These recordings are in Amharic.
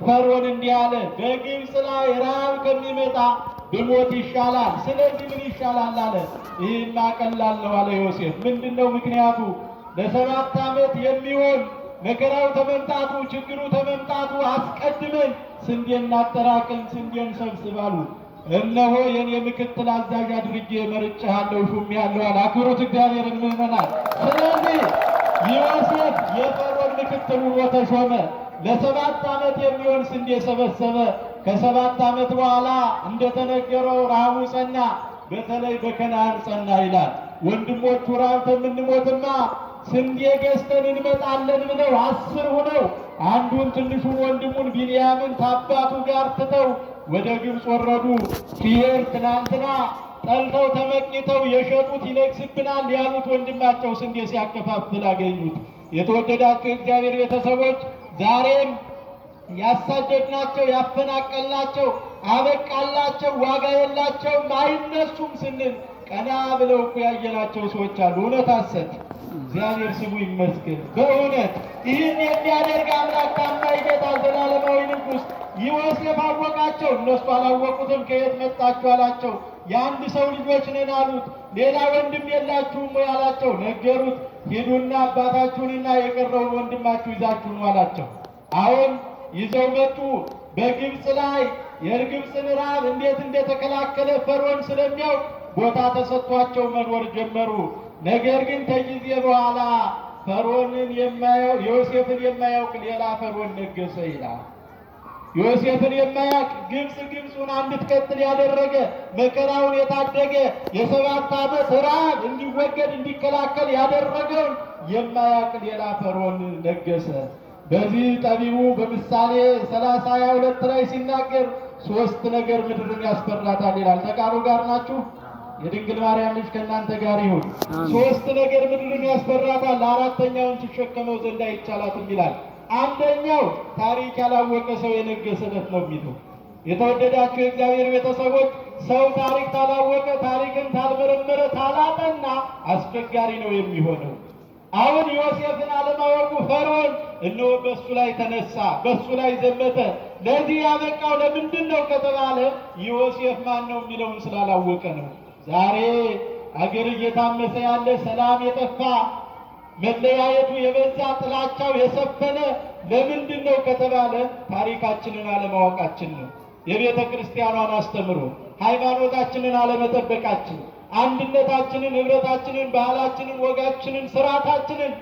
ፈርዖን እንዲህ አለ፣ በግብፅ ላይ ረሃብ ከሚመጣ ብሞት ይሻላል። ስለዚህ ምን ይሻላል አለ። ይህማ ቀላል ነው አለ ዮሴፍ። ምንድነው ምክንያቱ? ለ7 ዓመት የሚሆን መከራው ተመምጣቱ ችግሩ ተመምጣቱ አስቀድመን ስንዴ እናጠራቅም፣ ስንዴን ሰብስብ አሉ። እነሆ የኔ ምክትል አዛዥ አድርጌ መርጬሃለሁ፣ ሹሜሃለሁ አለ። አክብሩት እግዚአብሔርን ምዕመናን። ስለዚህ ዮሴፍ የፈርዖን ምክትል ሆኖ ተሾመ። ለ7 ዓመት የሚሆን ስንዴ ሰበሰበ። ከ7 ዓመት በኋላ እንደተነገረው ረሃቡ ጸና፣ በተለይ በከነዓን ጸና ይላል። ወንድሞቹ ራብተን የምንሞትማ ስንዴ ገዝተን እንመጣለን ብለው 10 ሆነው አንዱን ትንሹን ወንድሙን ቢንያምን ከአባቱ ጋር ትተው ወደ ግብፅ ወረዱ። ሲሄድ ትናንትና ጠልተው ተመቅኝተው የሸጡት ይነግስብናል ያሉት ወንድማቸው ስንዴ ሲያከፋፍል አገኙት። የተወደዳቸው የእግዚአብሔር ቤተሰቦች ዛሬም ያሳደድናቸው ያፈናቀልናቸው አበቃላቸው ዋጋ የላቸውም አይነሱም ስንል ቀና ብለው እኮ ያየናቸው ሰዎች አሉ። እውነት ሐሰት? እግዚአብሔር ስሙ ይመስገን። በእውነት ይህን የሚያደርግ አምላክ ታማኝ ጌታ ዘላለማዊ ንጉሥ ዮሴፍ አወቃቸው፣ እነሱ አላወቁትም። ከየት መጣችሁ አላቸው። የአንድ ሰው ልጆች ነን አሉት። ሌላ ወንድም የላችሁም ወይ አላቸው። ነገሩት። ሂዱና አባታችሁንና የቀረውን ወንድማችሁ ይዛችሁ ነው አላቸው። አሁን ይዘው መጡ። በግብፅ ላይ የግብፅን ረሃብ እንዴት እንደተከላከለ ፈርዖን ስለሚያውቅ ቦታ ተሰጥቷቸው መኖር ጀመሩ። ነገር ግን ከጊዜ በኋላ ፈርዖንን የማያውቅ ዮሴፍን የማያውቅ ሌላ ፈርዖን ነገሰ ይላል። ዮሴፍን የማያውቅ ግብፁን እንድትቀጥል ያደረገ መከራውን የታደገ የ7 ዓመት ረሃብ እንዲወገድ እንዲከላከል ያደረገውን የማያውቅ ሌላ ፈርዖን ነገሰ። በዚህ ጠቢቡ በምሳሌ 30:22 ላይ ሲናገር 3 ነገር ምድርን ያስፈራታል ይላል። ተቃሩ ጋር ናችሁ? የድንግል ማርያም ልጅ ከእናንተ ጋር ይሁን። 3 ነገር ምድርን ያስፈራታል፣ አራተኛውን ትሸከመው ዘንድ አይቻላትም ይላል። አንደኛው ታሪክ ያላወቀ ሰው የነገሰለት ነው የሚለው። የተወደዳችሁ የእግዚአብሔር ቤተሰቦች ሰው ታሪክ ታላወቀ ታሪክን ታልመረመረ ታላጠና አስቸጋሪ ነው የሚሆነው። አሁን ዮሴፍን አለማወቁ ፈርዖን እነሆ በሱ ላይ ተነሳ፣ በሱ ላይ ዘመተ። ለዚህ ያበቃው ለምንድን ነው ከተባለ ዮሴፍ ማን ነው የሚለውን ስላላወቀ ነው። ዛሬ አገር እየታመሰ ያለ፣ ሰላም የጠፋ፣ መለያየቱ የበዛ፣ ጥላቻው የሰፈነ ለምንድን ነው ከተባለ ታሪካችንን አለማወቃችን ነው። የቤተ ክርስቲያኗን አስተምሮ ሃይማኖታችንን አለመጠበቃችን፣ አንድነታችንን፣ ህብረታችንን፣ ባህላችንን፣ ወጋችንን፣ ስርዓታችንን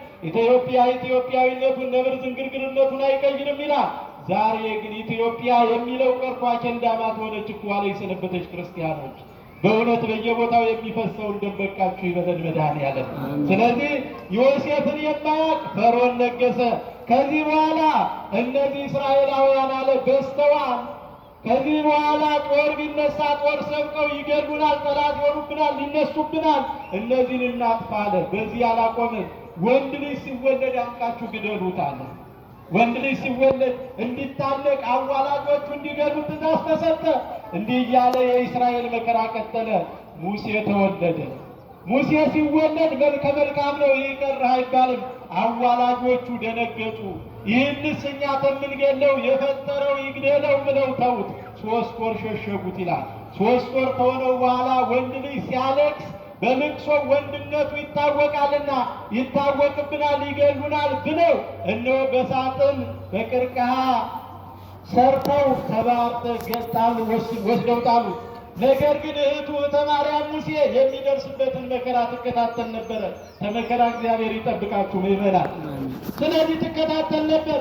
ኢትዮጵያዊነቱን ነብር ዝንግርግርነቱን አይቀይርም ይላል። ዛሬ ግን ኢትዮጵያ የሚለው ቀርቶ አኬንዳማት ሆነች እኮ ዋለ የሰነበተች ክርስቲያኖች። በእውነት በየቦታው የሚፈሰውን ደበቃችሁ ይበለን መድኃኔዓለም። ስለዚህ ዮሴፍን የማያውቅ ፈርዖን ነገሰ። ከዚህ በኋላ እነዚህ እስራኤላውያን አለ በስተዋል። ከዚህ በኋላ ጦር ቢነሳ ጦር ሰብቀው ይገሉናል፣ ጠላት ይሆኑብናል፣ ይነሱብናል፣ እነዚህን እናጥፋ አለ። በዚህ አላቆመም። ወንድ ልጅ ሲወለድ አንቃችሁ ግደሉት አለ። ወንድ ልጅ ሲወለድ እንዲታለቅ አዋላጆቹ እንዲገሉ ትእዛዝ ተሰጠ። እንዲህ እያለ የእስራኤል መከራ ቀጠለ። ሙሴ ተወለደ። ሙሴ ሲወለድ መልከ መልካም ነው ይህ ቀረ አይባልም። አዋላጆቹ ደነገጡ። ይህንስ እኛ ተምንገለው የፈጠረው ይግደለው ብለው ተውት። 3 ወር ሸሸጉት ይላል። 3 ወር ከሆነው በኋላ ወንድ ልጅ ሲያለቅስ በልቅሶ ወንድነቱ ይታወቃልና ይታወቅብናል፣ ይገሉናል ብለው እነሆ በሳጥን በቅርቅሃ ሰርተው ተባርተው ገጣሉ ወስደው ጣሉ። ነገር ግን እህቱ ማርያም ሙሴ የሚደርስበትን መከራ ትከታተል ነበረ። ከመከራ እግዚአብሔር ይጠብቃችሁ ምዕመናን። ስለዚህ ትከታተል ነበር።